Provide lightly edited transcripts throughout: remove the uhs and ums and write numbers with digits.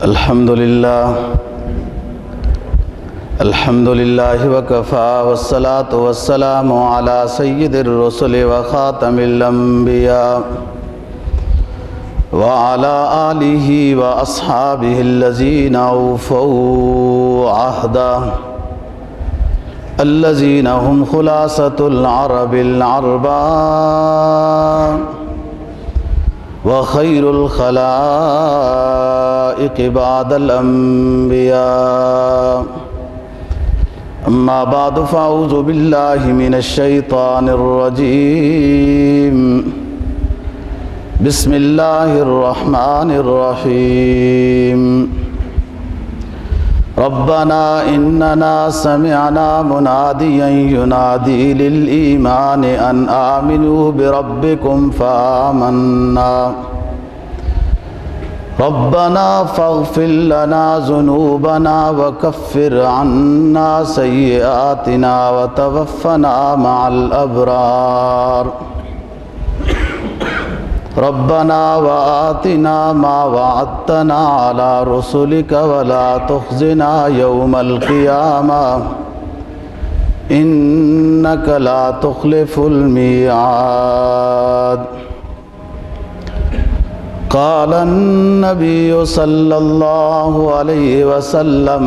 الحمد لله وكفى والصلاة والسلام على سيد الرسل وخاتم الأنبياء وعلى آله وأصحابه الذين أوفوا عهدا الذين هم خلاصة العرب العرباء وخير الخلائق بعد الأنبياء أما بعد فأعوذ بالله من الشيطان الرجيم بسم الله الرحمن الرحيم ربنا إننا سمعنا مناديا ينادي للإيمان أن آمنوا بربكم فآمنا ربنا فاغفر لنا ذنوبنا وكفر عنا سيئاتنا وتوفنا مع الأبرار ربنا وآتنا ما وعدتنا على رسلك ولا تخزنا يوم القيامة إنك لا تخلف الميعاد قال النبي صلى الله عليه وسلم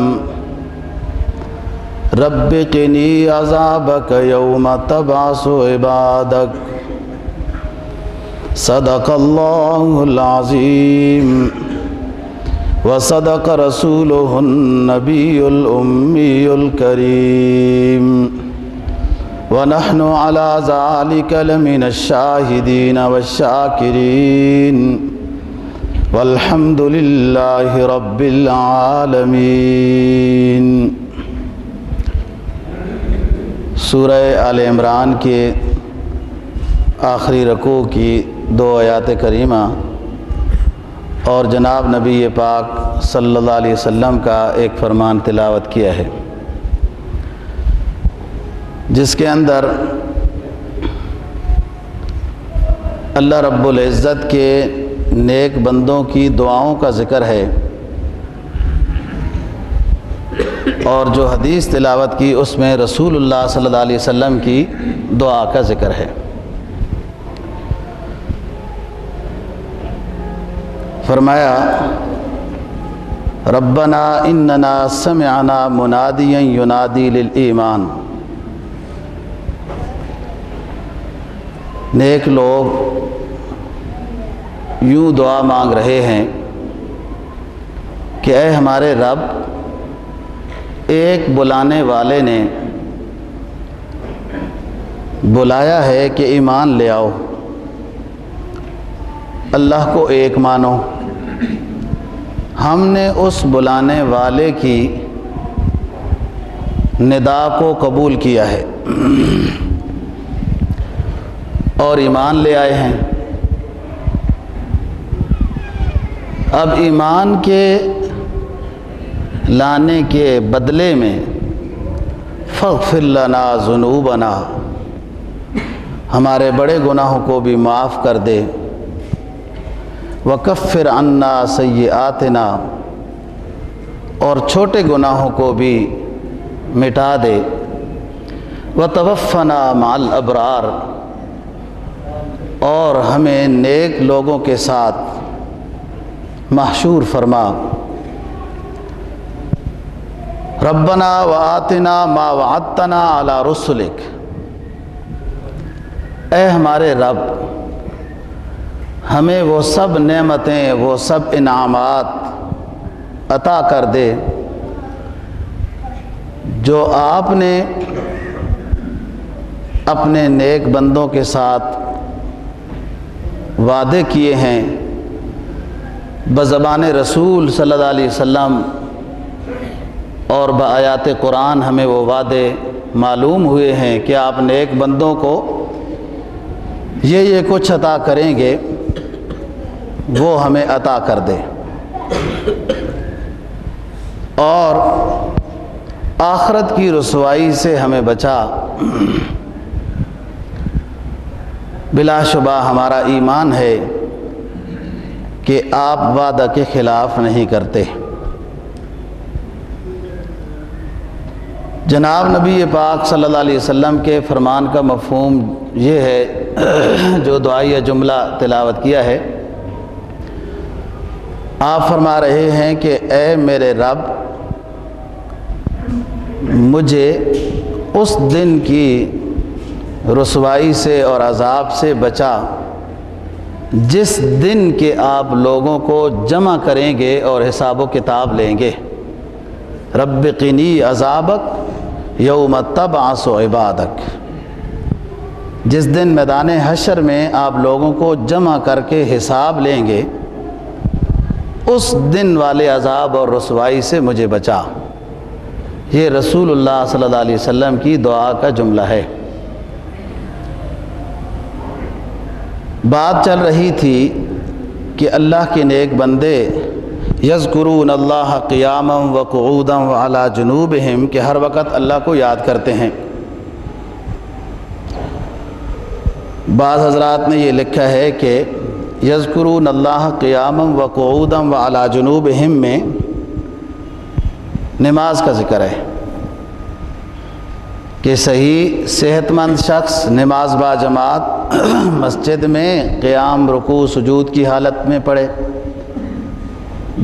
رب قني عذابك يوم تبعث عبادك صدق الله العظيم وصدق رسوله النبي الأمي الكريم ونحن على ذلك لمن الشاهدين والشاكرين والحمد لله رب العالمين۔ سورہ آل عمران کے آخری رکوع کی 2 آیات کریمہ اور جناب نبی پاک صلی اللہ علیہ وسلم کا ایک فرمان تلاوت کیا ہے، جس کے اندر اللہ رب العزت کے نیک بندوں کی دعاؤں کا ذکر ہے، اور جو حدیث تلاوت کی اس میں رسول اللہ صلی اللہ علیہ وسلم کی دعا کا ذکر ہے۔ فرمایا ربنا اننا سمعنا منادیا ینادی للایمان۔ نیک لوگ یوں دعا مانگ رہے ہیں کہ اے ہمارے رب، ایک بلانے والے نے بلایا ہے کہ ایمان لے آؤ، اللہ کو ایک مانو۔ ہم نے اس بلانے والے کی ندا کو قبول کیا ہے اور ایمان لے آئے ہیں۔ اب ایمان کے لانے کے بدلے میں فاغفر لنا ذنوبنا، ہمارے بڑے گناہوں کو بھی معاف کر دے، وکفر عنا سیئاتنا، اور چھوٹے گناہوں کو بھی مٹا دے، وتوفنا مع الابرار، اور ہمیں نیک لوگوں کے ساتھ محشور فرما۔ ربنا وآتنا ما وعدتنا علی رسلک، اے ہمارے رب، ہمیں وہ سب نعمتیں، وہ سب انعامات عطا کر دے جو آپ نے اپنے نیک بندوں کے ساتھ وعدے کیے ہیں، بزبان رسول صلی اللہ علیہ وسلم اور بآیات قرآن ہمیں وہ وعدے معلوم ہوئے ہیں کہ آپ نیک بندوں کو یہ کچھ عطا کریں گے، وہ ہمیں عطا کر دے، اور آخرت کی رسوائی سے ہمیں بچا۔ بلا شبہ ہمارا ایمان ہے کہ آپ وعدہ کے خلاف نہیں کرتے۔ جناب نبی پاک صلی اللہ علیہ وسلم کے فرمان کا مفہوم یہ ہے جو دعائیہ جملہ تلاوت کیا ہے۔ آپ فرما رہے ہیں کہ اے میرے رب، مجھے اس دن کی رسوائی سے اور عذاب سے بچا جس دن کے آپ لوگوں کو جمع کریں گے اور حساب و کتاب لیں گے۔ رب قنی عذابک یوم تبعث عبادک، جس دن میدان حشر میں آپ لوگوں کو جمع کر کے حساب لیں گے، اس دن والے عذاب اور رسوائی سے مجھے بچا۔ یہ رسول اللہ صلی اللہ علیہ وسلم کی دعا کا جملہ ہے۔ بات چل رہی تھی کہ اللہ کے نیک بندے یذکرون اللہ قیاما وقعودا وعلی جنوبہم، کہ ہر وقت اللہ کو یاد کرتے ہیں۔ بعض حضرات نے یہ لکھا ہے کہ یذکرون اللہ قیاما وقعودا وعلی جنوبہم میں نماز کا ذکر ہے کہ صحیح صحت مند شخص نماز با جماعت مسجد میں قیام رکوع سجود کی حالت میں پڑھے،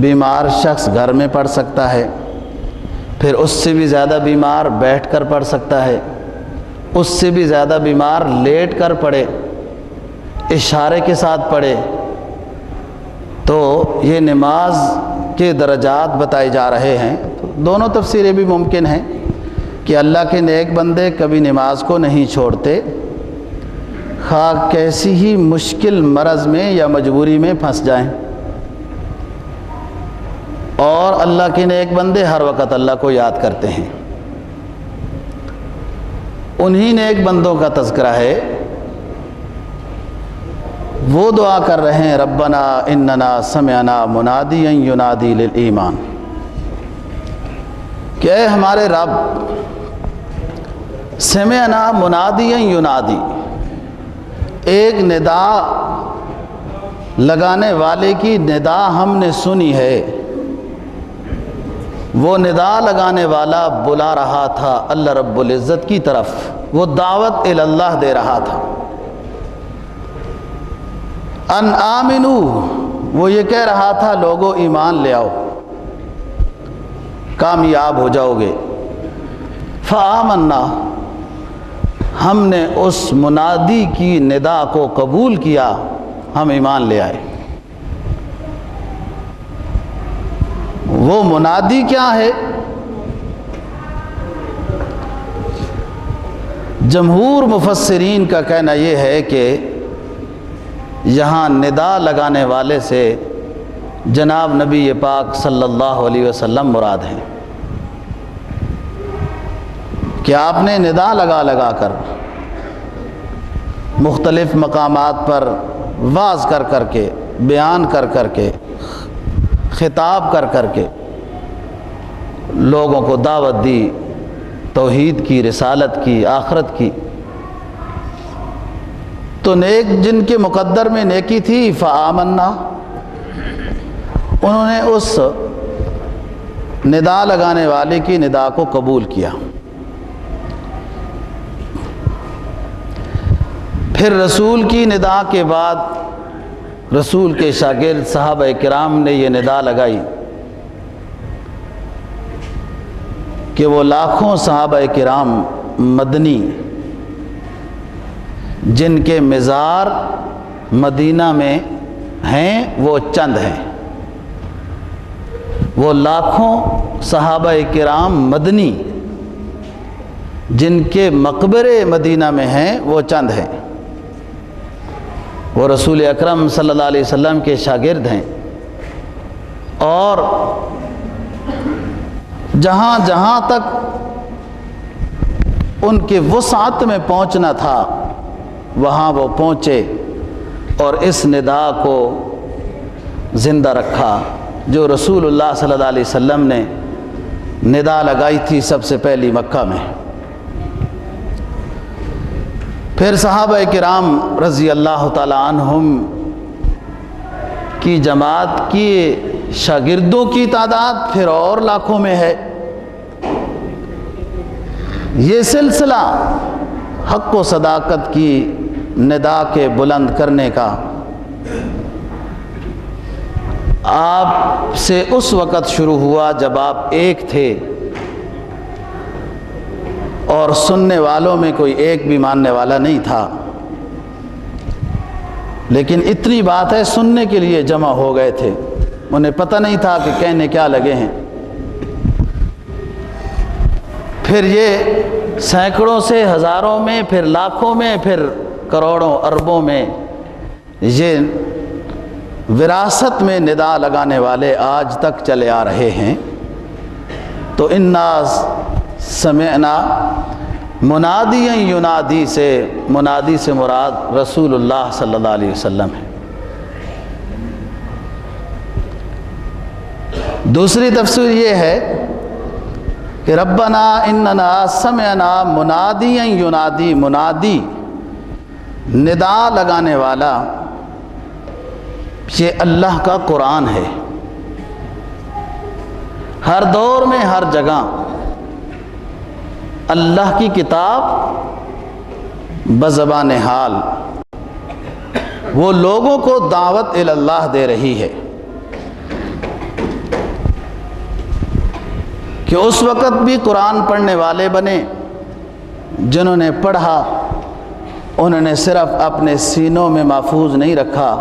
بیمار شخص گھر میں پڑھ سکتا ہے، پھر اس سے بھی زیادہ بیمار بیٹھ کر پڑھ سکتا ہے، اس سے بھی زیادہ بیمار لیٹ کر پڑھے، اشارے کے ساتھ پڑھے۔ تو یہ نماز کے درجات بتائے جا رہے ہیں۔ دونوں تفسیریں بھی ممکن ہیں کہ اللہ کے نیک بندے کبھی نماز کو نہیں چھوڑتے، خواہ کیسی ہی مشکل مرض میں یا مجبوری میں پھنس جائیں، اور اللہ کے نیک بندے ہر وقت اللہ کو یاد کرتے ہیں۔ انہی نیک بندوں کا تذکرہ ہے، وہ دعا کر رہے ہیں ربنا اننا سمعنا منادیا ینادی للایمان، کہ اے ہمارے رب، سمعنا منادیا ینادی، ایک ندا لگانے والے کی ندا ہم نے سنی ہے۔ وہ ندا لگانے والا بلا رہا تھا اللہ رب العزت کی طرف، وہ دعوت اللہ دے رہا تھا۔ ان آمنو، وہ یہ کہہ رہا تھا لوگو ایمان لے آؤ، کامیاب ہو جاؤ گے۔ فآمنا، ہم نے اس منادی کی ندا کو قبول کیا، ہم ایمان لے آئے۔ وہ منادی کیا ہے؟ جمہور مفسرین کا کہنا یہ ہے کہ یہاں ندا لگانے والے سے جناب نبی پاک صلی اللہ علیہ وسلم مراد ہیں، کہ آپ نے ندا لگا کر مختلف مقامات پر واعظ کر کے، بیان کر کے، خطاب کر کے لوگوں کو دعوت دی، توحید کی، رسالت کی، آخرت کی۔ تو نیک جن کے مقدر میں نیکی تھی فآمنا، انہوں نے اس ندا لگانے والے کی ندا کو قبول کیا۔ پھر رسول کی ندا کے بعد رسول کے شاگرد صحابہ کرام نے یہ ندا لگائی کہ وہ لاکھوں صحابہ کرام مدنی جن کے مزار مدینہ میں ہیں وہ چند ہیں، وہ لاکھوں صحابہ کرام مدنی جن کے مقبرے مدینہ میں ہیں وہ چند ہیں۔ وہ رسول اکرم صلی اللہ علیہ وسلم کے شاگرد ہیں، اور جہاں جہاں تک ان کے وسعت میں پہنچنا تھا وہاں وہ پہنچے اور اس ندا کو زندہ رکھا جو رسول اللہ صلی اللہ علیہ وسلم نے ندا لگائی تھی سب سے پہلی مکہ میں۔ پھر صحابہ کرام رضی اللہ تعالی عنہم کی جماعت کی شاگردوں کی تعداد پھر اور لاکھوں میں ہے۔ یہ سلسلہ حق و صداقت کی ندا کے بلند کرنے کا آپ سے اس وقت شروع ہوا جب آپ ایک تھے اور سننے والوں میں کوئی ایک بھی ماننے والا نہیں تھا، لیکن اتنی بات ہے سننے کے لیے جمع ہو گئے تھے، انہیں پتہ نہیں تھا کہ کہنے کیا لگے ہیں۔ پھر یہ سینکڑوں سے ہزاروں میں، پھر لاکھوں میں، پھر کروڑوں اربوں میں یہ وراثت میں ندا لگانے والے آج تک چلے آ رہے ہیں۔ تو انا سمعنا منادی ینادی سے، منادی سے مراد رسول اللہ صلی اللہ علیہ وسلم ہے۔ دوسری تفسیر یہ ہے کہ ربنا اننا سمعنا منادی ینادی، منادی ندا لگانے والا یہ اللہ کا قرآن ہے۔ ہر دور میں ہر جگہ اللہ کی کتاب بزبان حال وہ لوگوں کو دعوت الی اللہ دے رہی ہے کہ اس وقت بھی قرآن پڑھنے والے بنے، جنہوں نے پڑھا انہوں نے صرف اپنے سینوں میں محفوظ نہیں رکھا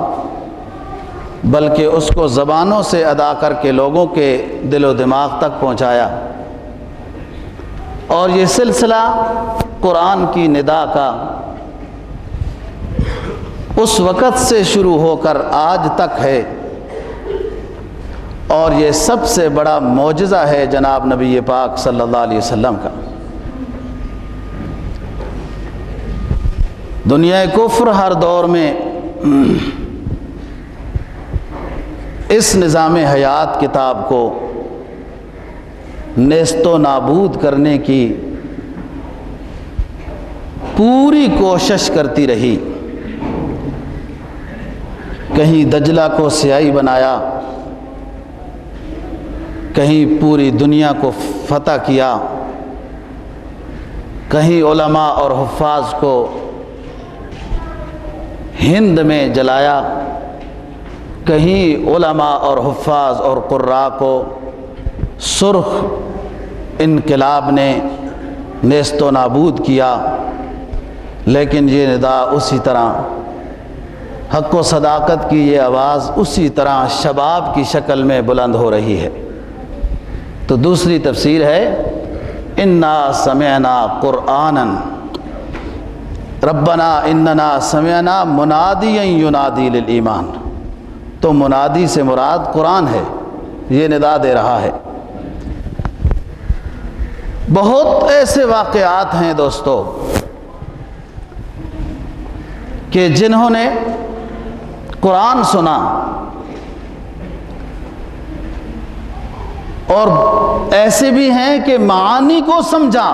بلکہ اس کو زبانوں سے ادا کر کے لوگوں کے دل و دماغ تک پہنچایا۔ اور یہ سلسلہ قرآن کی ندا کا اس وقت سے شروع ہو کر آج تک ہے، اور یہ سب سے بڑا معجزہ ہے جناب نبی پاک صلی اللہ علیہ وسلم کا۔ دنیا کفر ہر دور میں اس نظام حیات کتاب کو نیست و نابود کرنے کی پوری کوشش کرتی رہی۔ کہیں دجلہ کو سیاہی بنایا، کہیں پوری دنیا کو فتح کیا، کہیں علماء اور حفاظ کو ہند میں جلایا، کہیں علماء اور حفاظ اور قراء کو سرخ انقلاب نے نیست و نابود کیا، لیکن یہ ندا اسی طرح، حق و صداقت کی یہ آواز اسی طرح شباب کی شکل میں بلند ہو رہی ہے۔ تو دوسری تفسیر ہے انا سمعنا قرآنا ربنا اننا سمعنا منادیا ینادی للایمان، تو منادی سے مراد قرآن ہے، یہ ندا دے رہا ہے۔ بہت ایسے واقعات ہیں دوستو کہ جنہوں نے قرآن سنا اور ایسے بھی ہیں کہ معانی کو سمجھا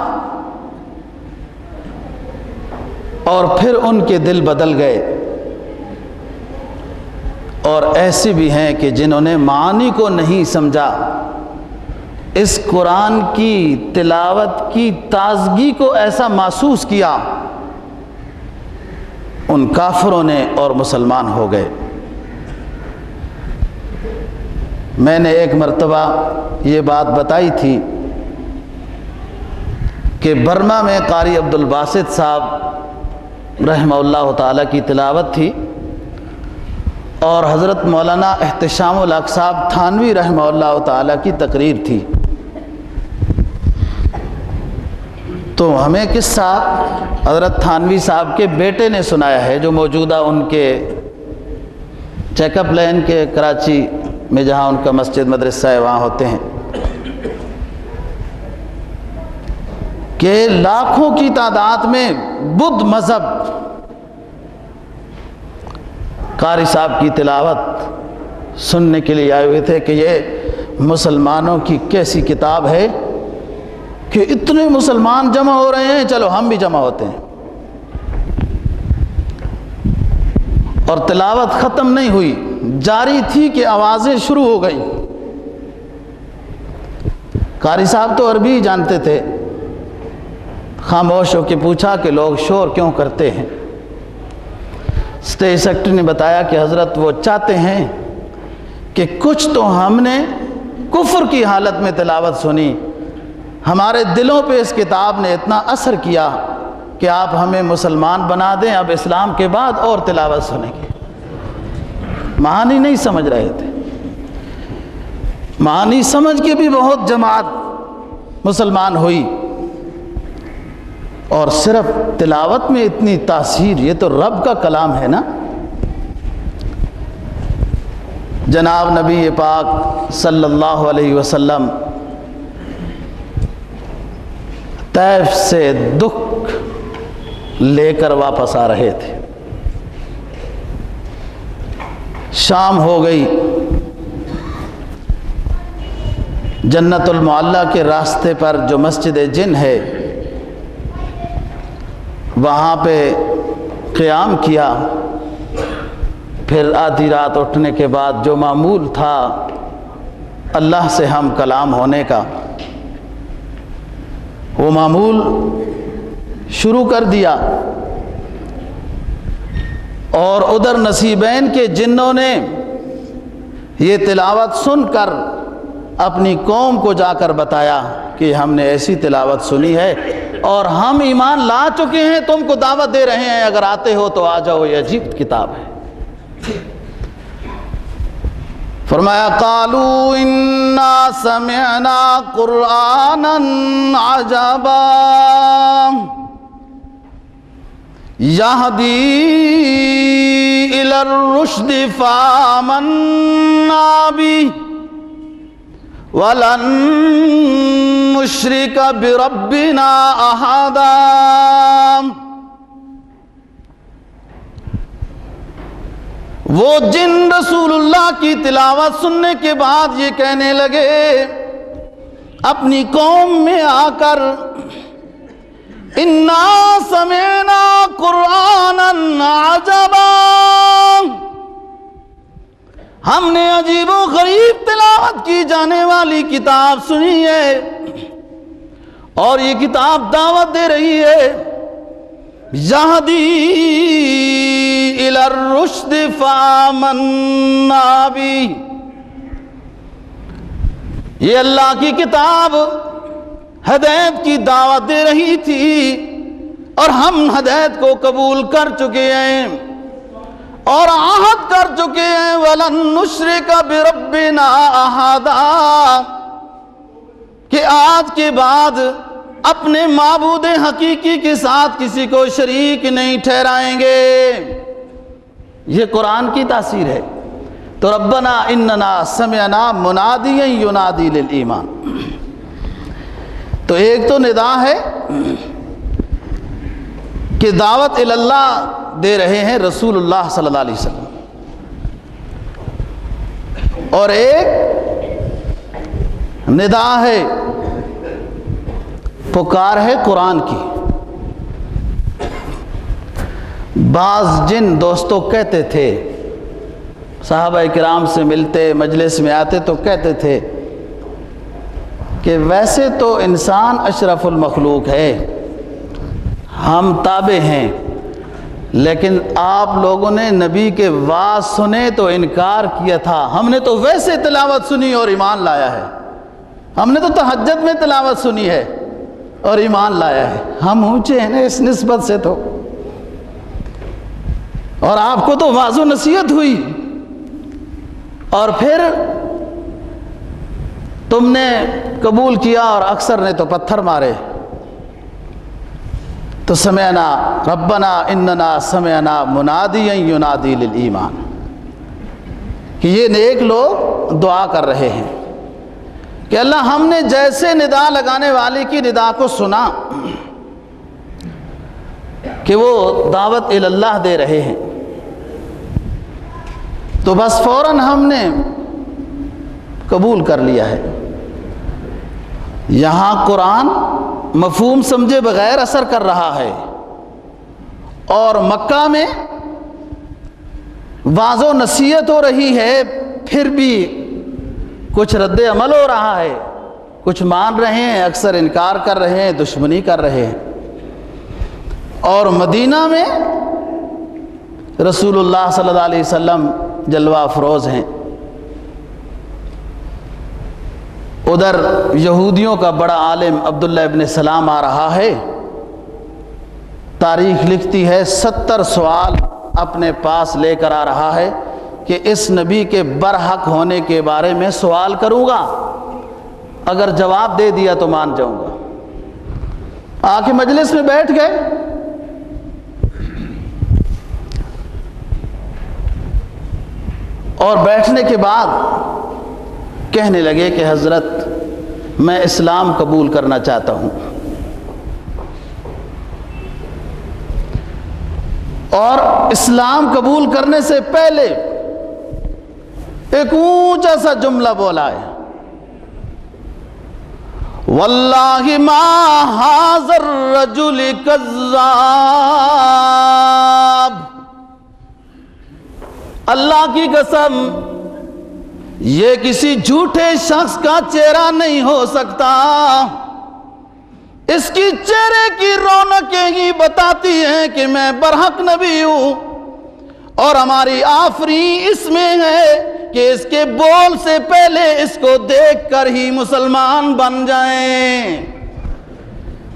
اور پھر ان کے دل بدل گئے، اور ایسے بھی ہیں کہ جنہوں نے معانی کو نہیں سمجھا، اس قرآن کی تلاوت کی تازگی کو ایسا محسوس کیا، ان کافروں نے اور مسلمان ہو گئے۔ میں نے ایک مرتبہ یہ بات بتائی تھی کہ برما میں قاری عبدالباسط صاحب رحمہ اللہ تعالیٰ کی تلاوت تھی، اور حضرت مولانا احتشام الحق صاحب تھانوی رحمہ اللہ تعالیٰ کی تقریر تھی۔ تو ہمیں قصہ حضرت تھانوی صاحب کے بیٹے نے سنایا ہے، جو موجودہ ان کے چیک اپ لین کے کراچی میں جہاں ان کا مسجد مدرسہ ہے وہاں ہوتے ہیں، کہ لاکھوں کی تعداد میں بدھ مذہب قاری صاحب کی تلاوت سننے کے لیے آئے ہوئے تھے کہ یہ مسلمانوں کی کیسی کتاب ہے کہ اتنے مسلمان جمع ہو رہے ہیں، چلو ہم بھی جمع ہوتے ہیں۔ اور تلاوت ختم نہیں ہوئی، جاری تھی کہ آوازیں شروع ہو گئیں۔ قاری صاحب تو عربی جانتے تھے، خاموش ہو کے پوچھا کہ لوگ شور کیوں کرتے ہیں؟ اسٹیج سیکرٹری نے بتایا کہ حضرت وہ چاہتے ہیں کہ کچھ تو ہم نے کفر کی حالت میں تلاوت سنی، ہمارے دلوں پہ اس کتاب نے اتنا اثر کیا کہ آپ ہمیں مسلمان بنا دیں، اب اسلام کے بعد اور تلاوت سنیں گے۔ معانی نہیں سمجھ رہے تھے، معانی سمجھ کے بھی بہت جماعت مسلمان ہوئی، اور صرف تلاوت میں اتنی تاثیر، یہ تو رب کا کلام ہے نا۔ جناب نبی پاک صلی اللہ علیہ وسلم طیف سے دکھ لے کر واپس آ رہے تھے، شام ہو گئی، جنت المعلیٰ کے راستے پر جو مسجد جن ہے وہاں پہ قیام کیا، پھر آدھی رات اٹھنے کے بعد جو معمول تھا اللہ سے ہم کلام ہونے کا، وہ معمول شروع کر دیا، اور ادھر نصیبین کے جنوں نے یہ تلاوت سن کر اپنی قوم کو جا کر بتایا کہ ہم نے ایسی تلاوت سنی ہے اور ہم ایمان لا چکے ہیں، تم کو دعوت دے رہے ہیں، اگر آتے ہو تو آ جاؤ، یہ عجیب کتاب ہے۔ فرمایا قالوا انا سمعنا قرآنا عجبا یہدی الی الرشد فآمنا به ولن نشرک بربنا احدا۔ وہ جن رسول اللہ کی تلاوت سننے کے بعد یہ کہنے لگے اپنی قوم میں آ کر، انا سمعنا قرآنا عجبا، ہم نے عجیب و غریب تلاوت کی جانے والی کتاب سنی ہے، اور یہ کتاب دعوت دے رہی ہے، یہدی الی الرشد فآمنا بہ، یہ اللہ کی کتاب ہدایت کی دعوت دے رہی تھی اور ہم ہدایت کو قبول کر چکے ہیں اور عہد کر چکے ہیں، وَلَن نُشْرِكَ بِرَبِّنَا أَحَدًا، کہ آج کے بعد اپنے معبود حقیقی کے ساتھ کسی کو شریک نہیں ٹھہرائیں گے۔ یہ قرآن کی تاثیر ہے۔ تو ربنا اننا سمعنا منادیا ینادی للایمان، تو ایک تو ندا ہے کہ دعوت اللہ دے رہے ہیں رسول اللہ صلی اللہ علیہ وسلم، اور ایک ندا ہے، پکار ہے قرآن کی۔ بعض جن دوستوں کہتے تھے، صحابہ کرام سے ملتے مجلس میں آتے تو کہتے تھے کہ ویسے تو انسان اشرف المخلوق ہے، ہم تابع ہیں، لیکن آپ لوگوں نے نبی کے وعظ سنے تو انکار کیا تھا، ہم نے تو ویسے تلاوت سنی اور ایمان لایا ہے، ہم نے تو تہجد میں تلاوت سنی ہے اور ایمان لایا ہے، ہم اونچے ہیں نا اس نسبت سے، تو اور آپ کو تو واضح نصیحت ہوئی اور پھر تم نے قبول کیا اور اکثر نے تو پتھر مارے۔ تو سمعنا ربنا اننا سمعنا منادیا ینادی للایمان، کہ یہ نیک لوگ دعا کر رہے ہیں کہ اللہ ہم نے جیسے ندا لگانے والے کی ندا کو سنا کہ وہ دعوت اللہ دے رہے ہیں، تو بس فوراً ہم نے قبول کر لیا ہے۔ یہاں قرآن مفہوم سمجھے بغیر اثر کر رہا ہے، اور مکہ میں واعظ و نصیحت ہو رہی ہے، پھر بھی کچھ رد عمل ہو رہا ہے، کچھ مان رہے ہیں، اکثر انکار کر رہے ہیں، دشمنی کر رہے ہیں۔ اور مدینہ میں رسول اللہ صلی اللہ علیہ وسلم جلوہ افروز ہیں. ادھر یہودیوں کا بڑا عالم عبداللہ ابن سلام آ رہا ہے. تاریخ لکھتی ہے 70 سوال اپنے پاس لے کر آ رہا ہے کہ اس نبی کے برحق ہونے کے بارے میں سوال کروں گا، اگر جواب دے دیا تو مان جاؤں گا. آ کے مجلس میں بیٹھ گئے. اور بیٹھنے کے بعد کہنے لگے کہ حضرت میں اسلام قبول کرنا چاہتا ہوں. اور اسلام قبول کرنے سے پہلے ایک اونچا سا جملہ بولا ہے، واللہ ما ھذا الرجل کذاب. اللہ کی قسم یہ کسی جھوٹے شخص کا چہرہ نہیں ہو سکتا. اس کی چہرے کی رونقیں ہی بتاتی ہیں کہ میں برحق نبی ہوں، اور ہماری آفرین اس میں ہے کہ اس کے بول سے پہلے اس کو دیکھ کر ہی مسلمان بن جائیں.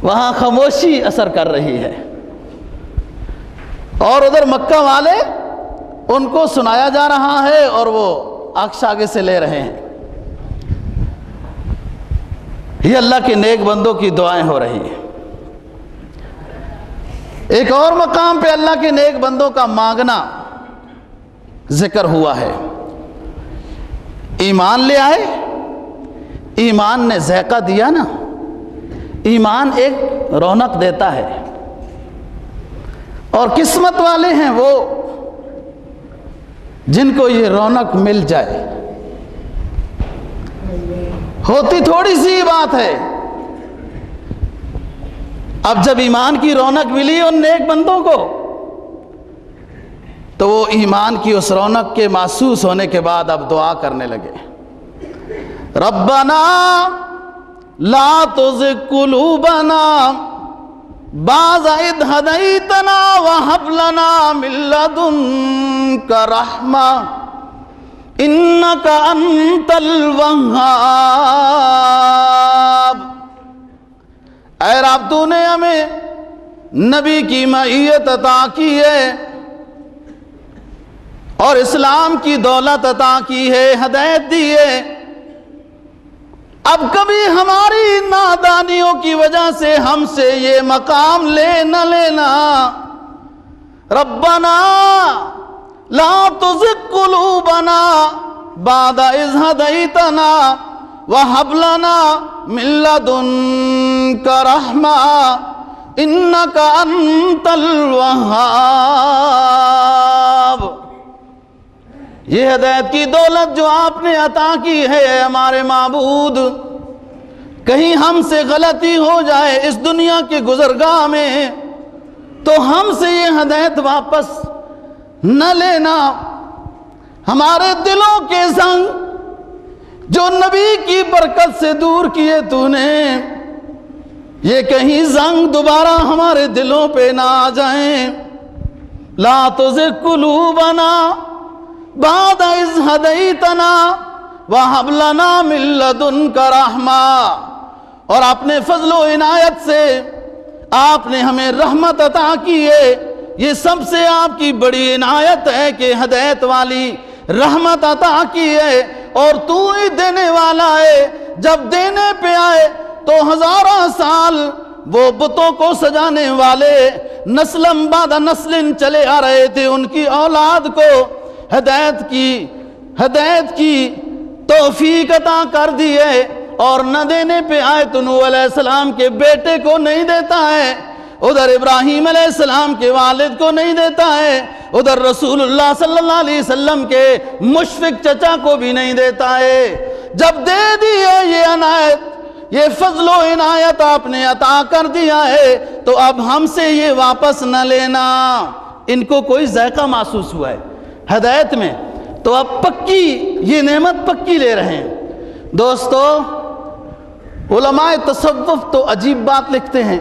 وہاں خاموشی اثر کر رہی ہے، اور ادھر مکہ والے ان کو سنایا جا رہا ہے اور وہ عکس آگے سے لے رہے ہیں. یہ اللہ کے نیک بندوں کی دعائیں ہو رہی ہیں. ایک اور مقام پہ اللہ کے نیک بندوں کا مانگنا ذکر ہوا ہے. ایمان لے آئے، ایمان نے ذائقہ دیا نا. ایمان ایک رونق دیتا ہے، اور قسمت والے ہیں وہ جن کو یہ رونق مل جائے. ہوتی تھوڑی سی بات ہے. اب جب ایمان کی رونق ملی ان نیک بندوں کو، تو وہ ایمان کی اس رونق کے محسوس ہونے کے بعد اب دعا کرنے لگے، ربنا لا تزغ قلوبنا بعد إذ هديتنا وهب لنا من لدنك رحمة إنك أنت الوهاب. اے رب تو نے ہمیں نبی کی معیت عطا کی ہے، اور اسلام کی دولت عطا کی ہے، ہدایت دی ہے. اب کبھی ہماری نادانیوں کی وجہ سے ہم سے یہ مقام لے نہ لینا. ربنا لا تزغ قلوبنا بعد إذ هديتنا وهب لنا من لدنك رحمة إنك أنت الوهاب. یہ ہدایت کی دولت جو آپ نے عطا کی ہے اے ہمارے معبود، کہیں ہم سے غلطی ہو جائے اس دنیا کے گزرگاہ میں تو ہم سے یہ ہدایت واپس نہ لینا. ہمارے دلوں کے زنگ جو نبی کی برکت سے دور کیے تو نے، یہ کہیں زنگ دوبارہ ہمارے دلوں پہ نہ آ جائیں. لا تزغ قلوبنا بعد إذ هديتنا وهب لنا من لدنك رحمة. اور اپنے فضل و عنایت سے آپ نے ہمیں رحمت عطا کی ہے. یہ سب سے آپ کی بڑی عنایت ہے کہ ہدایت والی رحمت عطا کی ہے، اور تو ہی دینے والا ہے. جب دینے پہ آئے تو ہزاروں سال وہ بتوں کو سجانے والے نسل بعد نسل چلے آ رہے تھے، ان کی اولاد کو ہدایت کی توفیق عطا کر دی ہے. اور نہ دینے پہ آئے تو نوح علیہ السلام کے بیٹے کو نہیں دیتا ہے، ادھر ابراہیم علیہ السلام کے والد کو نہیں دیتا ہے، ادھر رسول اللہ صلی اللہ علیہ وسلم کے مشفق چچا کو بھی نہیں دیتا ہے. جب دے دی ہے یہ عنایت، یہ فضل و عنایت آپ نے عطا کر دیا ہے، تو اب ہم سے یہ واپس نہ لینا. ان کو کوئی ذائقہ محسوس ہوا ہے ہدایت میں، تو اب پکی یہ نعمت پکی لے رہے ہیں. دوستو، علماء تصوف تو عجیب بات لکھتے ہیں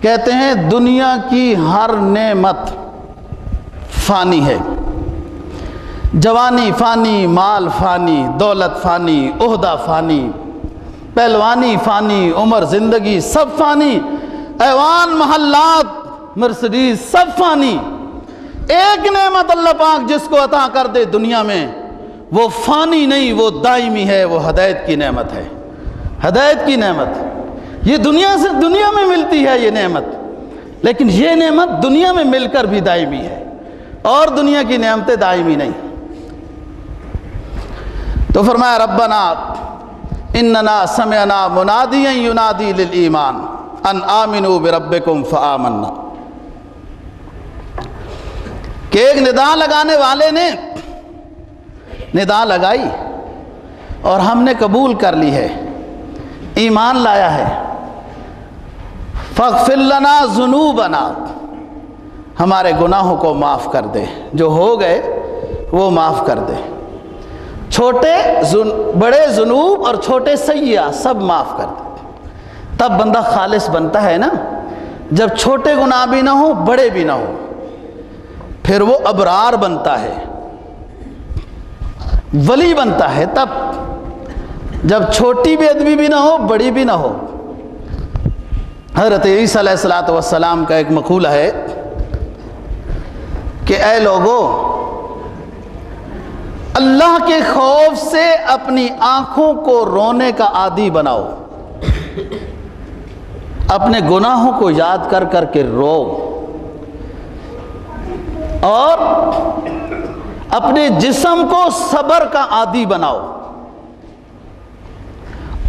کہتے ہیں دنیا کی ہر نعمت فانی ہے، جوانی فانی، مال فانی، دولت فانی، عہدہ فانی، پہلوانی فانی، عمر زندگی سب فانی، ایوان محلات مرسڈیز سب فانی۔ ایک نعمت اللہ پاک جس کو عطا کر دے دنیا میں وہ فانی نہیں، وہ دائمی ہے، وہ ہدایت کی نعمت ہے۔ ہدایت کی نعمت یہ دنیا میں ملتی ہے یہ نعمت، لیکن یہ نعمت دنیا میں مل کر بھی دائمی ہے، اور دنیا کی نعمتیں دائمی نہیں۔ تو فرمایا ربنا اننا سمعنا منادیا ینادی للایمان ان آمنوا بربکم فآمنا، کہ ایک ندا لگانے والے نے ندا لگائی اور ہم نے قبول کر لی ہے، ایمان لایا ہے۔ فاغفر لنا ذنوبنا، ہمارے گناہوں کو معاف کر دے، جو ہو گئے وہ معاف کر دے، چھوٹے بڑے ذنوب اور چھوٹے سیئہ سب معاف کر دے۔ تب بندہ خالص بنتا ہے نا، جب چھوٹے گناہ بھی نہ ہو بڑے بھی نہ ہو، پھر وہ ابرار بنتا ہے، ولی بنتا ہے۔ تب جب چھوٹی بے ادبی بھی نہ ہو بڑی بھی نہ ہو۔ حضرت عیسیٰ علیہ السلام کا ایک مقولہ ہے کہ اے لوگو، اللہ کے خوف سے اپنی آنکھوں کو رونے کا عادی بناؤ، اپنے گناہوں کو یاد کر کر کے رو، اور اپنے جسم کو صبر کا عادی بناؤ،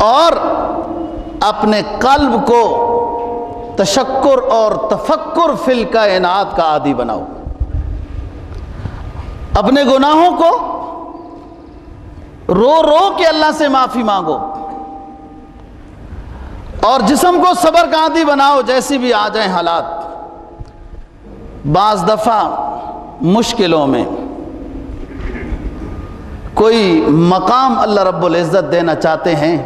اور اپنے قلب کو تشکر اور تفکر فی الکائنات کا عادی بناؤ۔ اپنے گناہوں کو رو رو کے اللہ سے معافی مانگو، اور جسم کو صبر کا عادی بناؤ، جیسی بھی آ جائیں حالات۔ بعض دفعہ مشکلوں میں کوئی مقام اللہ رب العزت دینا چاہتے ہیں،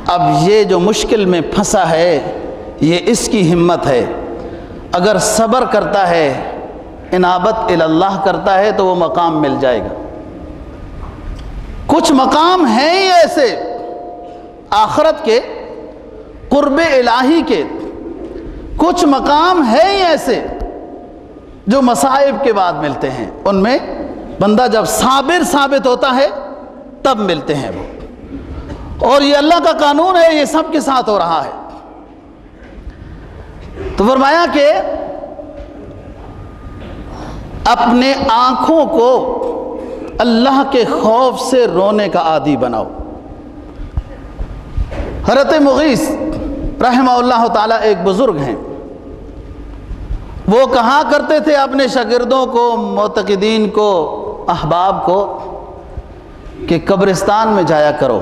اب یہ جو مشکل میں پھنسا ہے یہ اس کی ہمت ہے، اگر صبر کرتا ہے، انابت اللہ کرتا ہے تو وہ مقام مل جائے گا۔ کچھ مقام ہیں ہی ایسے آخرت کے، قرب الہی کے، کچھ مقام ہیں ہی ایسے جو مصائب کے بعد ملتے ہیں، ان میں بندہ جب صابر ثابت ہوتا ہے تب ملتے ہیں وہ، اور یہ اللہ کا قانون ہے، یہ سب کے ساتھ ہو رہا ہے۔ تو فرمایا کہ اپنے آنکھوں کو اللہ کے خوف سے رونے کا عادی بناؤ۔ حضرت مغیث رحمہ اللہ تعالی ایک بزرگ ہیں، وہ کہا کرتے تھے اپنے شاگردوں کو، معتقدین کو، احباب کو کہ قبرستان میں جایا کرو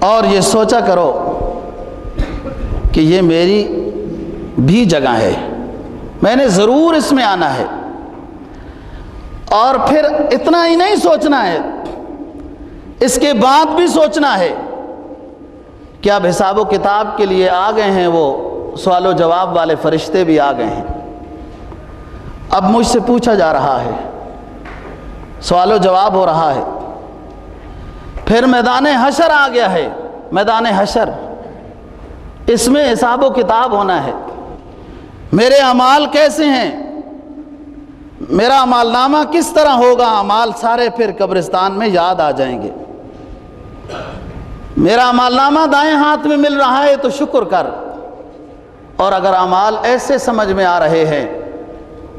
اور یہ سوچا کرو کہ یہ میری بھی جگہ ہے، میں نے ضرور اس میں آنا ہے۔ اور پھر اتنا ہی نہیں سوچنا ہے، اس کے بعد بھی سوچنا ہے کہ اب حساب و کتاب کے لیے آ گئے ہیں، وہ سوال و جواب والے فرشتے بھی آ گئے ہیں، اب مجھ سے پوچھا جا رہا ہے، سوال و جواب ہو رہا ہے۔ پھر میدان حشر آ گیا ہے، میدان حشر، اس میں حساب و کتاب ہونا ہے، میرے اعمال کیسے ہیں، میرا اعمال نامہ کس طرح ہوگا، اعمال سارے پھر قبرستان میں یاد آ جائیں گے۔ میرا اعمال نامہ دائیں ہاتھ میں مل رہا ہے تو شکر کر، اور اگر اعمال ایسے سمجھ میں آ رہے ہیں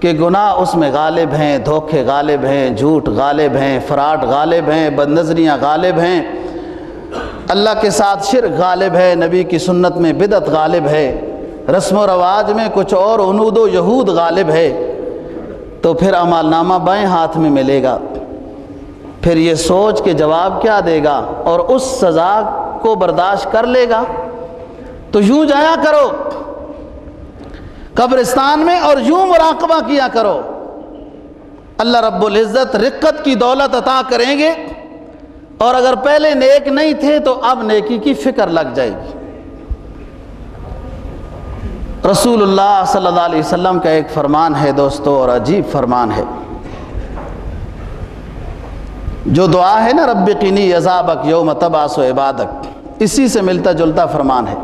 کہ گناہ اس میں غالب ہیں، دھوکے غالب ہیں، جھوٹ غالب ہیں، فراڈ غالب ہیں، بدنظریاں غالب ہیں، اللہ کے ساتھ شرک غالب ہے، نبی کی سنت میں بدعت غالب ہے، رسم و رواج میں کچھ اور عنود و یہود غالب ہے، تو پھر اعمال نامہ بائیں ہاتھ میں ملے گا۔ پھر یہ سوچ کے جواب کیا دے گا اور اس سزا کو برداشت کر لے گا۔ تو یوں جایا کرو قبرستان میں اور یوں مراقبہ کیا کرو، اللہ رب العزت رقت کی دولت عطا کریں گے، اور اگر پہلے نیک نہیں تھے تو اب نیکی کی فکر لگ جائے گی۔ رسول اللہ صلی اللہ علیہ وسلم کا ایک فرمان ہے دوستو، اور عجیب فرمان ہے، جو دعا ہے نا رب قنی عذابک یوم تبعث عبادک، اسی سے ملتا جلتا فرمان ہے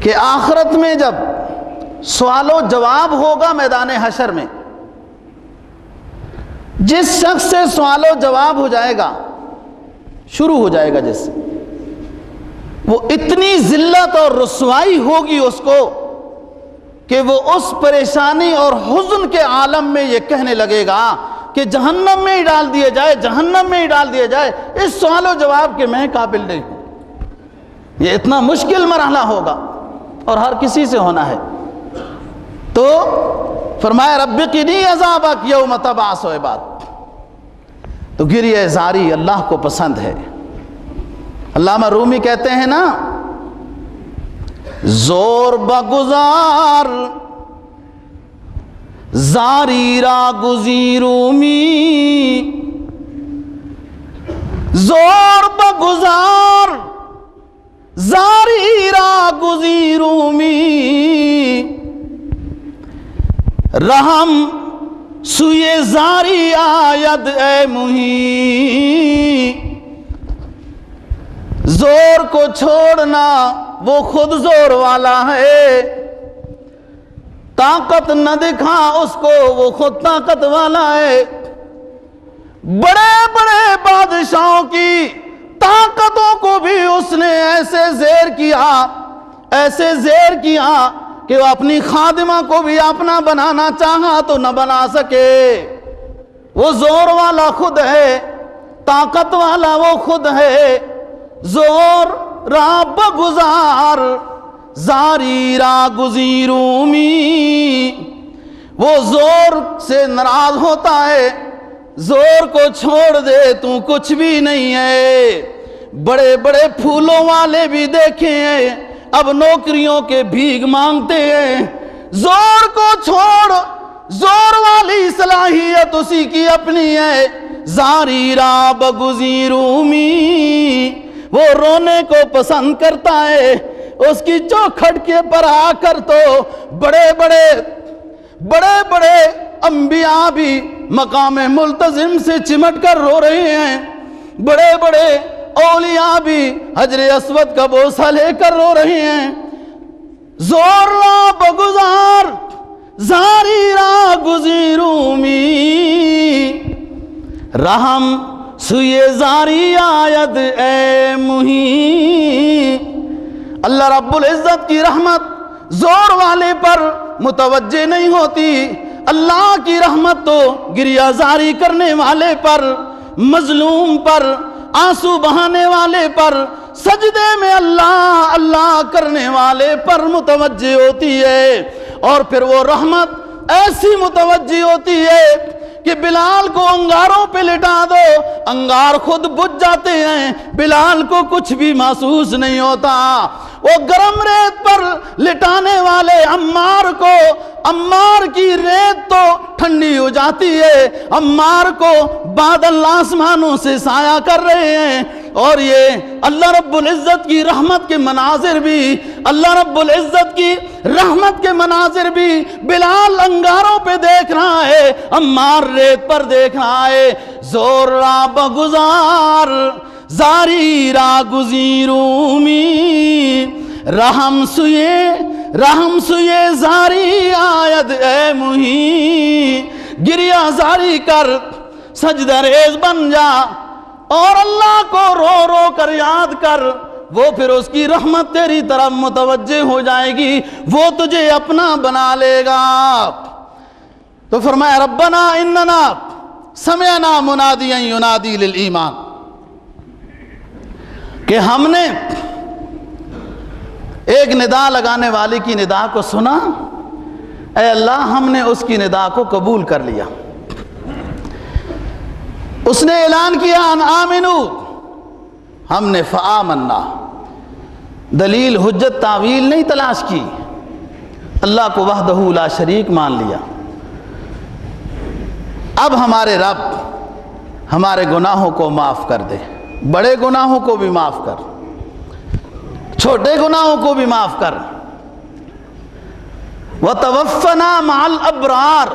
کہ آخرت میں جب سوال و جواب ہوگا میدان حشر میں، جس شخص سے سوال و جواب ہو جائے گا، شروع ہو جائے گا جس سے، وہ اتنی ذلت اور رسوائی ہوگی اس کو کہ وہ اس پریشانی اور حزن کے عالم میں یہ کہنے لگے گا کہ جہنم میں ہی ڈال دیا جائے، جہنم میں ہی ڈال دیا جائے، اس سوال و جواب کے میں قابل نہیں ہوں۔ یہ اتنا مشکل مرحلہ ہوگا اور ہر کسی سے ہونا ہے۔ تو فرمایا رب قنی عذابک یوم تبعث عبادک، تو گریہ زاری اللہ کو پسند ہے۔ علامہ رومی کہتے ہیں نا، زور بگزار زاری را گزیرومی، زور بگزار زاری را گزیرومی، رحم سوئے زاری آید اے مہی، زور کو چھوڑنا وہ خود زور والا ہے، طاقت نہ دکھا اس کو وہ خود طاقت والا ہے۔ بڑے بڑے بادشاہوں کی طاقتوں کو بھی اس نے ایسے زیر کیا، ایسے زیر کیا کہ وہ اپنی خادمہ کو بھی اپنا بنانا چاہا تو نہ بنا سکے۔ وہ زور والا خود ہے، طاقت والا وہ خود ہے۔ زور را بگزار زاری را گزیرومی، وہ زور سے ناراض ہوتا ہے، زور کو چھوڑ دے تو کچھ بھی نہیں ہے۔ بڑے بڑے پھولوں والے بھی دیکھے ہیں، اب نوکریوں کے بھیک مانگتے ہیں۔ زور کو چھوڑ، زور والی صلاحیت اسی کی اپنی ہے۔ زاری را بگزیرومی، وہ رونے کو پسند کرتا ہے، اس کی چوکھٹ کے پر آ کر تو بڑے بڑے انبیاء بھی مقام ملتزم سے چمٹ کر رو رہے ہیں، بڑے بڑے اولیاء بھی حجر اسود کا بوسہ لے کر رو رہے ہیں۔ زور را بگزار زاری را گزیرومی، رحم سوئے زاری آید اے مہی۔ اللہ رب العزت کی رحمت زور والے پر متوجہ نہیں ہوتی، اللہ کی رحمت تو گریہ زاری کرنے والے پر، مظلوم پر، آنسو بہانے والے پر، سجدے میں اللہ اللہ کرنے والے پر متوجہ ہوتی ہے۔ اور پھر وہ رحمت ایسی متوجہ ہوتی ہے کہ بلال کو انگاروں پہ لٹا دو، انگار خود بجھ جاتے ہیں، بلال کو کچھ بھی محسوس نہیں ہوتا۔ وہ گرم ریت پر لٹانے والے عمار کو، عمار کی ریت تو ٹھنڈی ہو جاتی ہے، عمار کو بادل آسمانوں سے سایہ کر رہے ہیں۔ اور یہ اللہ رب العزت کی رحمت کے مناظر بھی، اللہ رب العزت کی رحمت کے مناظر بھی بلال انگاروں پہ دیکھ رہا ہے، عمار ریت پر دیکھ رہا ہے۔ زور را بگزار زاری را گزیرومی، رحم سوئے زاری آید اے مہی۔ گریہ زاری کر، سجدہ ریز بن جا اور اللہ کو رو رو کر یاد کر، وہ پھر اس کی رحمت تیری طرف متوجہ ہو جائے گی، وہ تجھے اپنا بنا لے گا۔ تو فرمایا ربنا اننا سمعنا منادیا ینادی للایمان، کہ ہم نے ایک ندا لگانے والے کی ندا کو سنا، اے اللہ ہم نے اس کی ندا کو قبول کر لیا۔ اس نے اعلان کیا ان آمنو، ہم نے فآمنا، دلیل حجت تعویل نہیں تلاش کی، اللہ کو وحدہ لا شریک مان لیا۔ اب ہمارے رب ہمارے گناہوں کو معاف کر دے، بڑے گناہوں کو بھی معاف کر، چھوٹے گناہوں کو بھی معاف کر۔ وتوفنا مع الابرار،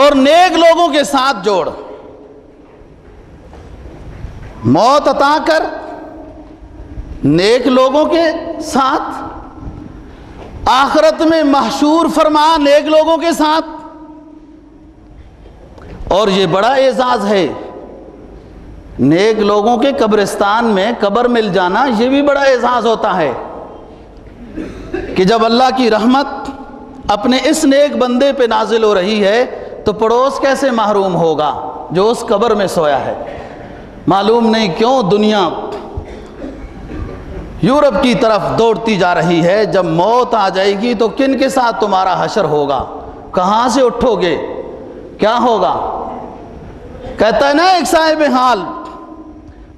اور نیک لوگوں کے ساتھ جوڑ، موت عطا کر نیک لوگوں کے ساتھ، آخرت میں محشور فرما نیک لوگوں کے ساتھ۔ اور یہ بڑا اعزاز ہے، نیک لوگوں کے قبرستان میں قبر مل جانا، یہ بھی بڑا اعزاز ہوتا ہے کہ جب اللہ کی رحمت اپنے اس نیک بندے پہ نازل ہو رہی ہے تو پڑوس کیسے محروم ہوگا جو اس قبر میں سویا ہے۔ معلوم نہیں کیوں دنیا یورپ کی طرف دوڑتی جا رہی ہے، جب موت آ جائے گی تو کن کے ساتھ تمہارا حشر ہوگا، کہاں سے اٹھو گے، کیا ہوگا؟ کہتا ہے نا ایک صاحب حال،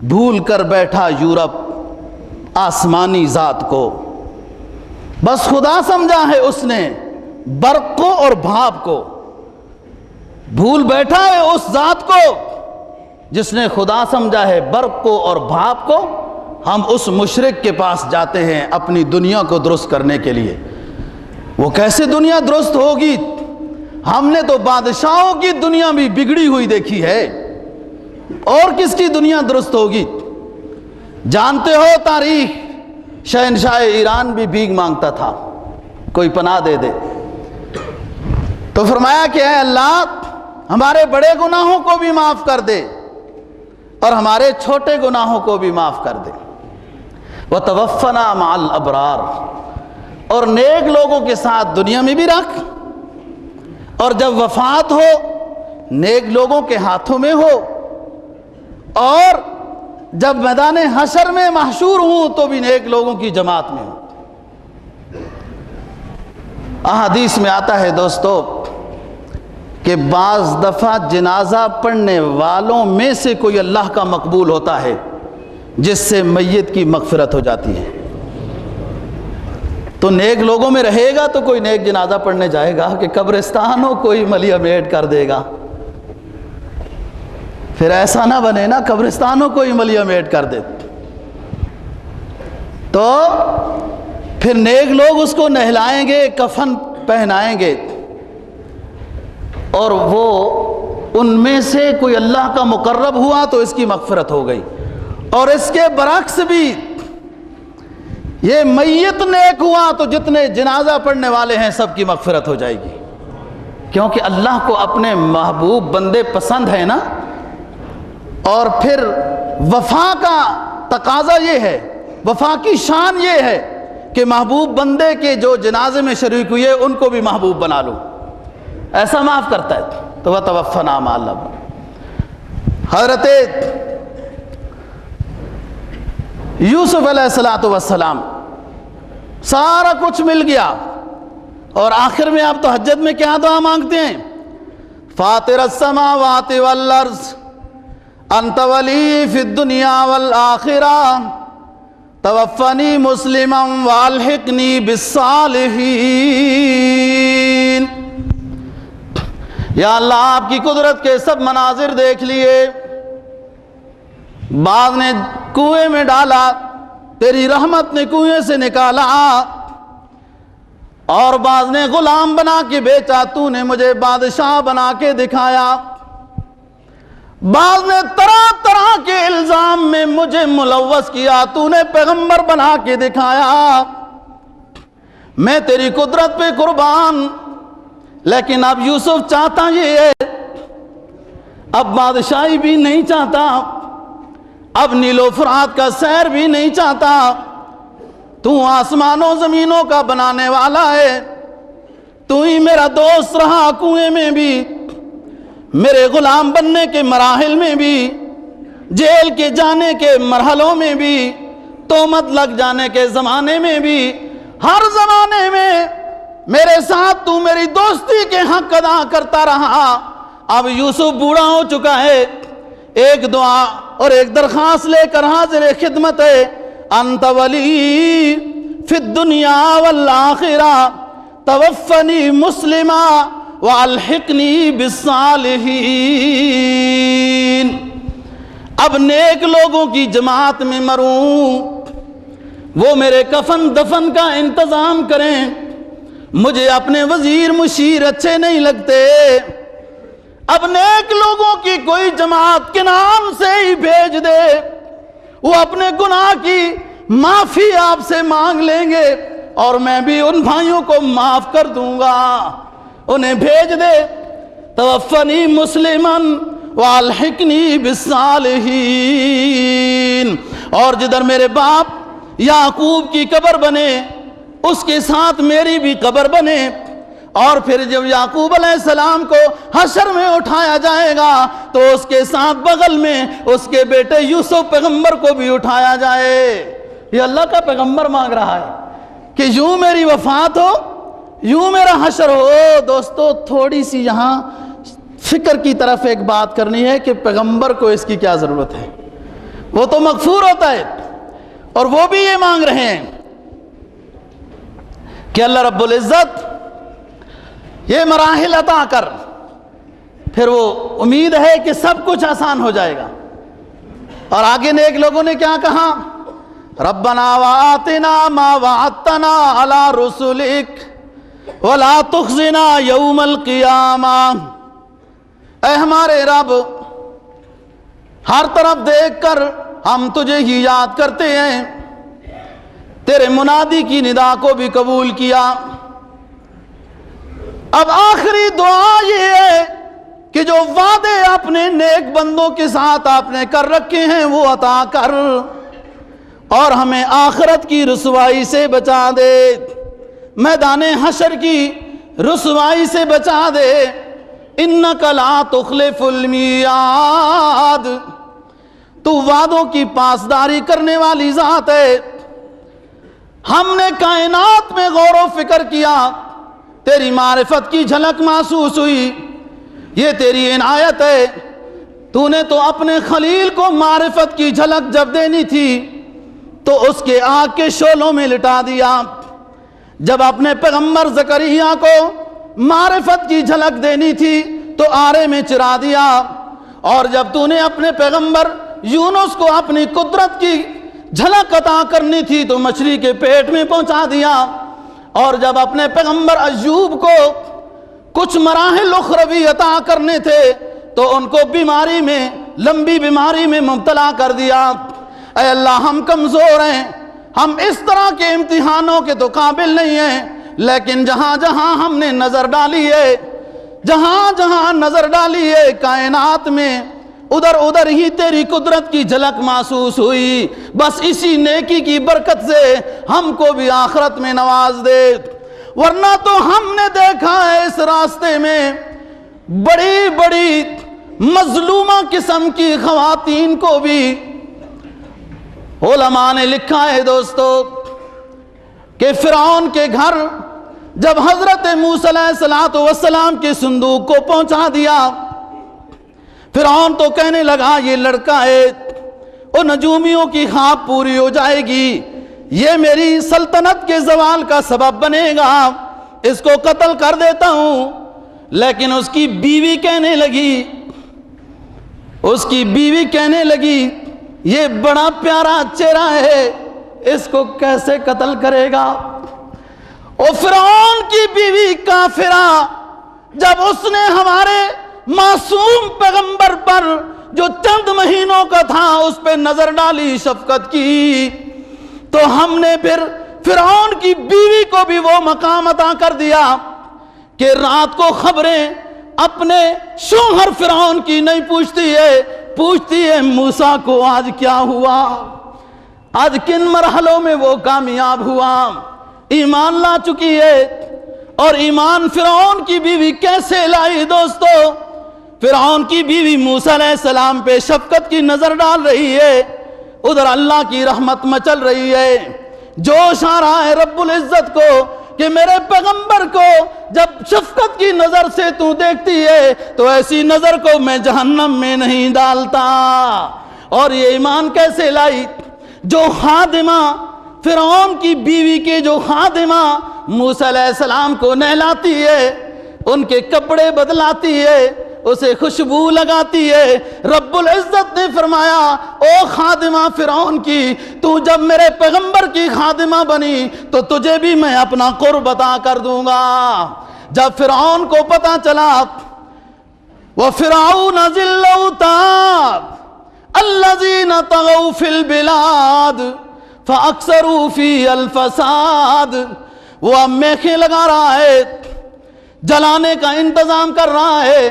بھول کر بیٹھا یورپ آسمانی ذات کو، بس خدا سمجھا ہے اس نے برق کو اور بھاپ کو۔ بھول بیٹھا ہے اس ذات کو جس نے خدا سمجھا ہے برق کو اور بھاپ کو۔ ہم اس مشرک کے پاس جاتے ہیں اپنی دنیا کو درست کرنے کے لیے۔ وہ کیسے دنیا درست ہوگی؟ ہم نے تو بادشاہوں کی دنیا بھی بگڑی ہوئی دیکھی ہے، اور کس کی دنیا درست ہوگی؟ جانتے ہو تاریخ، شہنشاہ ایران بھی بھیک مانگتا تھا، کوئی پناہ دے دے، تو فرمایا کہ اے اللہ ہمارے بڑے گناہوں کو بھی معاف کر دے اور ہمارے چھوٹے گناہوں کو بھی معاف کر دے۔ وَتَوَفَّنَا مَعَ الْأَبْرَارِ، اور نیک لوگوں کے ساتھ دنیا میں بھی رکھ، اور جب وفات ہو نیک لوگوں کے ہاتھوں میں ہو، اور جب میدان حشر میں محشور ہوں تو بھی نیک لوگوں کی جماعت میں ہوں۔ احادیث میں آتا ہے دوستو کہ بعض دفعہ جنازہ پڑھنے والوں میں سے کوئی اللہ کا مقبول ہوتا ہے جس سے میت کی مغفرت ہو جاتی ہے۔ تو نیک لوگوں میں رہے گا تو کوئی نیک جنازہ پڑھنے جائے گا کہ قبرستان ہو کوئی ملیا میٹ کر دے گا؟ پھر ایسا نہ بنے نا قبرستان ہو کوئی ملیا میٹ کر دے، تو پھر نیک لوگ اس کو نہلائیں گے، کفن پہنائیں گے، اور وہ ان میں سے کوئی اللہ کا مقرب ہوا تو اس کی مغفرت ہو گئی۔ اور اس کے برعکس بھی یہ میت نیک ہوا تو جتنے جنازہ پڑھنے والے ہیں سب کی مغفرت ہو جائے گی، کیونکہ اللہ کو اپنے محبوب بندے پسند ہیں نا۔ اور پھر وفا کا تقاضا یہ ہے، وفا کی شان یہ ہے کہ محبوب بندے کے جو جنازے میں شریک ہوئے ان کو بھی محبوب بنا لو، ایسا معاف کرتا ہے۔ تو وَتَوَفَّنَا مَعَ الْأَبْرَارِ، حضرت یوسف علیہ السلام سارا کچھ مل گیا، اور آخر میں آپ تہجد میں کیا دعا مانگتے ہیں؟ فاطر السماوات والارض انت ولی فی الدنیا والآخرہ توفنی مسلما والحقنی بالصالحین۔ یا اللہ آپ کی قدرت کے سب مناظر دیکھ لیے، بعض نے کنویں میں ڈالا، تیری رحمت نے کنویں سے نکالا، اور بعض نے غلام بنا کے بیچا، تو نے مجھے بادشاہ بنا کے دکھایا، بعض نے طرح طرح کے الزام میں مجھے ملوث کیا، تو نے پیغمبر بنا کے دکھایا، میں تیری قدرت پہ قربان۔ لیکن اب یوسف چاہتا یہ ہے، اب بادشاہی بھی نہیں چاہتا، اب نیل و فرات کا سیر بھی نہیں چاہتا، تو آسمانوں زمینوں کا بنانے والا ہے، تو ہی میرا دوست رہا کنویں میں بھی، میرے غلام بننے کے مراحل میں بھی، جیل کے جانے کے مرحلوں میں بھی، تہمت لگ جانے کے زمانے میں بھی، ہر زمانے میں میرے ساتھ تو میری دوستی کے حق ادا کرتا رہا۔ اب یوسف بوڑھا ہو چکا ہے، ایک دعا اور ایک درخواست لے کر حاضر خدمت ہے، انت ولی فی الدنیا والآخرہ توفنی مسلما والحقنی بالصالحین۔ اب نیک لوگوں کی جماعت میں مروں، وہ میرے کفن دفن کا انتظام کریں، مجھے اپنے وزیر مشیر اچھے نہیں لگتے، اب نیک لوگوں کی کوئی جماعت کے نام سے ہی بھیج دے، وہ اپنے گناہ کی معافی آپ سے مانگ لیں گے اور میں بھی ان بھائیوں کو معاف کر دوں گا، انہیں بھیج دے۔ توفنی مسلمن والحقنی بالصالحین، اور جدھر میرے باپ یعقوب کی قبر بنے اس کے ساتھ میری بھی قبر بنے، اور پھر جب یعقوب علیہ السلام کو حشر میں اٹھایا جائے گا تو اس کے ساتھ بغل میں اس کے بیٹے یوسف پیغمبر کو بھی اٹھایا جائے۔ یہ اللہ کا پیغمبر مانگ رہا ہے کہ یوں میری وفات ہو، یوں میرا حشر ہو۔ دوستو تھوڑی سی یہاں فکر کی طرف ایک بات کرنی ہے کہ پیغمبر کو اس کی کیا ضرورت ہے، وہ تو مغفور ہوتا ہے، اور وہ بھی یہ مانگ رہے ہیں کہ اللہ رب العزت یہ مراحل عطا کر، پھر وہ امید ہے کہ سب کچھ آسان ہو جائے گا۔ اور آگے نیک لوگوں نے کیا کہا؟ ربنا وآتنا ما وعدتنا علی رسلک ولا تخزنا یوم القیامہ، اے ہمارے رب ہر طرف دیکھ کر ہم تجھے ہی یاد کرتے ہیں، تیرے منادی کی ندا کو بھی قبول کیا، اب آخری دعا یہ ہے کہ جو وعدے اپنے نیک بندوں کے ساتھ آپ نے کر رکھے ہیں وہ عطا کر، اور ہمیں آخرت کی رسوائی سے بچا دے، میدان حشر کی رسوائی سے بچا دے۔ انک لا تخلف المیعاد، تو وعدوں کی پاسداری کرنے والی ذات ہے۔ ہم نے کائنات میں غور و فکر کیا، تیری معرفت کی جھلک محسوس ہوئی، یہ تیری عنایت ہے۔ تو نے تو اپنے خلیل کو معرفت کی جھلک جب دینی تھی تو اس کے آگ کے شعلوں میں لٹا دیا، جب اپنے پیغمبر زکریا کو معرفت کی جھلک دینی تھی تو آرے میں چرا دیا، اور جب تو نے اپنے پیغمبر یونس کو اپنی قدرت کی جھلک عطا کرنی تھی تو مچھلی کے پیٹ میں پہنچا دیا، اور جب اپنے پیغمبر ایوب کو کچھ مراحل اخروی عطا کرنے تھے تو ان کو بیماری میں، لمبی بیماری میں مبتلا کر دیا۔ اے اللہ ہم کمزور ہیں، ہم اس طرح کے امتحانوں کے تو قابل نہیں ہیں، لیکن جہاں جہاں ہم نے نظر ڈالی ہے، جہاں جہاں نظر ڈالی ہے کائنات میں، ادھر ادھر ہی تیری قدرت کی جھلک محسوس ہوئی، بس اسی نیکی کی برکت سے ہم کو بھی آخرت میں نواز دے، ورنہ تو ہم نے دیکھا ہے اس راستے میں بڑی بڑی مظلومہ قسم کی خواتین کو بھی علماء نے لکھا ہے دوستو کہ فرعون کے گھر جب حضرت موسیٰ علیہ السلام کے صندوق کو پہنچا دیا، فرعون تو کہنے لگا یہ لڑکا ہے، اور نجومیوں کی خواب پوری ہو جائے گی، یہ میری سلطنت کے زوال کا سبب بنے گا، اس کو قتل کر دیتا ہوں۔ لیکن اس کی بیوی کہنے لگی یہ بڑا پیارا چہرہ ہے، اس کو کیسے قتل کرے گا؟ اور فرعون کی بیوی کافرہ جب اس نے ہمارے معصوم پیغمبر پر جو چند مہینوں کا تھا اس پہ نظر ڈالی، شفقت کی، تو ہم نے پھر فرعون کی بیوی کو بھی وہ مقام عطا کر دیا کہ رات کو خبریں اپنے شوہر فرعون کی نہیں پوچھتی ہے موسیٰ کو آج کیا ہوا، آج کن مرحلوں میں وہ کامیاب ہوا، ایمان لا چکی ہے۔ اور ایمان فرعون کی بیوی کیسے لائی دوستو؟ فرعون کی بیوی موسیٰ علیہ السلام پہ شفقت کی نظر ڈال رہی ہے، ادھر اللہ کی رحمت مچل رہی ہے، جوش آ رہا ہے رب العزت کو کہ میرے پیغمبر کو جب شفقت کی نظر سے تو دیکھتی ہے تو ایسی نظر کو میں جہنم میں نہیں ڈالتا۔ اور یہ ایمان کیسے لائی؟ جو خادمہ فرعون کی بیوی کے جو خادمہ موسیٰ علیہ السلام کو نہلاتی ہے، ان کے کپڑے بدلاتی ہے، اسے خوشبو لگاتی ہے۔ رب العزت نے فرمایا او خادمہ فرعون کی، تو جب میرے پیغمبر کی خادمہ بنی تو تجھے بھی میں اپنا قرب عطا کر دوں گا۔ جب فرعون کو پتا چلا وَفِرْعَوْنَ ذِي الْأَوْتَادِ الَّذِينَ طَغَوْا فِي الْبِلَادِ فَأَكْثَرُوا فِيهَا الْفَسَادِ، وہ اب میخیں لگا رہا ہے، جلانے کا انتظام کر رہا ہے،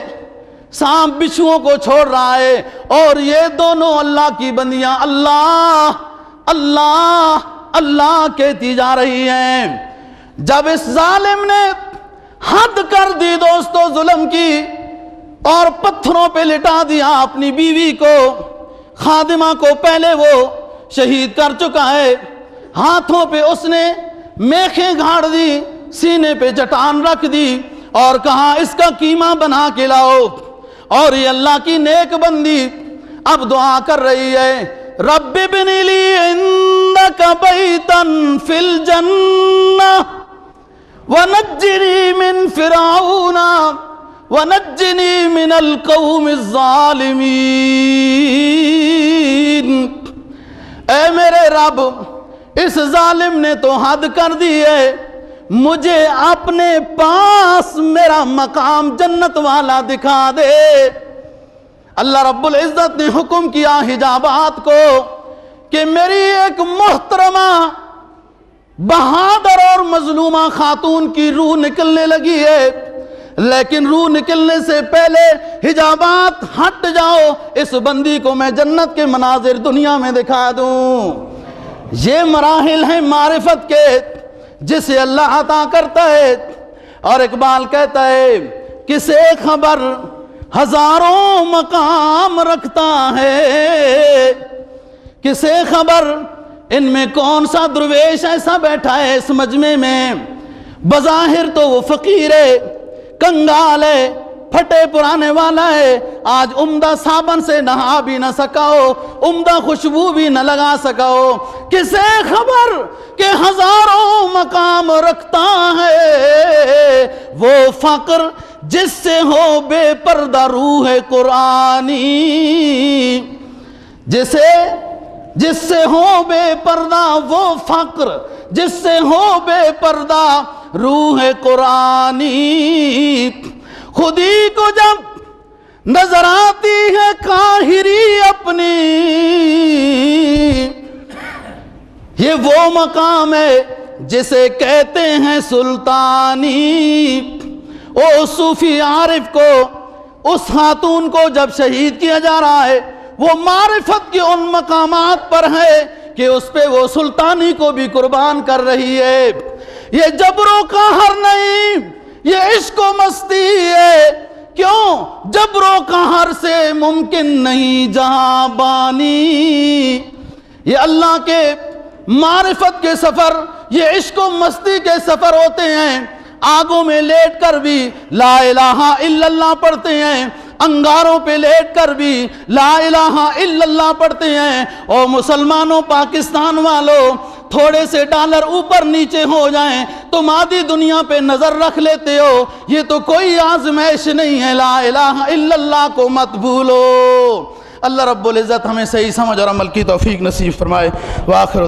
سانپ بچھوؤں کو چھوڑ رہا ہے، اور یہ دونوں اللہ کی بندیاں اللہ اللہ اللہ کہتی جا رہی ہیں۔ جب اس ظالم نے حد کر دی دوستو ظلم کی، اور پتھروں پہ لٹا دیا اپنی بیوی کو، خادمہ کو پہلے وہ شہید کر چکا ہے، ہاتھوں پہ اس نے میخیں گھاڑ دی، سینے پہ چٹان رکھ دی اور کہا اس کا قیمہ بنا کے لاؤ، اور یہ اللہ کی نیک بندی اب دعا کر رہی ہے رب ابن لی عندک بیتا فی الجنہ ونجنی من فرعون ونجنی من القوم الظالمین۔ اے میرے رب، اس ظالم نے تو حد کر دی ہے، مجھے اپنے پاس میرا مقام جنت والا دکھا دے۔ اللہ رب العزت نے حکم کیا حجابات کو کہ میری ایک محترمہ بہادر اور مظلومہ خاتون کی روح نکلنے لگی ہے، لیکن روح نکلنے سے پہلے حجابات ہٹ جاؤ، اس بندی کو میں جنت کے مناظر دنیا میں دکھا دوں۔ یہ مراحل ہیں معرفت کے جسے اللہ عطا کرتا ہے۔ اور اقبال کہتا ہے کسے خبر ہزاروں مقام رکھتا ہے، کسے خبر ان میں کون سا درویش ایسا بیٹھا ہے اس مجمع میں، بظاہر تو وہ فقیر ہے، کنگال ہے، پھٹے پرانے والا ہے، آج عمدہ صابن سے نہا بھی نہ سکاؤ، عمدہ خوشبو بھی نہ لگا سکاؤ، کسے خبر کہ ہزاروں مقام رکھتا ہے وہ فقر جس سے ہو بے پردہ روح قرآنی، جس سے ہو بے پردہ وہ فقر جس سے ہو بے پردہ روح قرآنی، خودی کو جب نظر آتی ہے قاہری اپنی، یہ وہ مقام ہے جسے کہتے ہیں سلطانی۔ او صوفی عارف کو، اس خاتون کو جب شہید کیا جا رہا ہے، وہ معرفت کے ان مقامات پر ہے کہ اس پہ وہ سلطانی کو بھی قربان کر رہی ہے۔ یہ جبر و قہر نہیں، یہ عشق و مستی ہے، کیوں جبر و قہر سے ممکن نہیں جہاں بانی۔ یہ اللہ کے معرفت کے سفر، یہ عشق و مستی کے سفر ہوتے ہیں۔ آگوں میں لیٹ کر بھی لا الہ الا اللہ پڑھتے ہیں، انگاروں پہ لیٹ کر بھی لا الہ الا اللہ پڑھتے ہیں۔ اور مسلمانوں، پاکستان والوں، تھوڑے سے ڈالر اوپر نیچے ہو جائیں تو مادی دنیا پہ نظر رکھ لیتے ہو، یہ تو کوئی آزمائش نہیں ہے، لا الہ الا اللہ کو مت بھولو۔ اللہ رب العزت ہمیں صحیح سمجھ اور عمل کی توفیق نصیب فرمائے۔ وآخر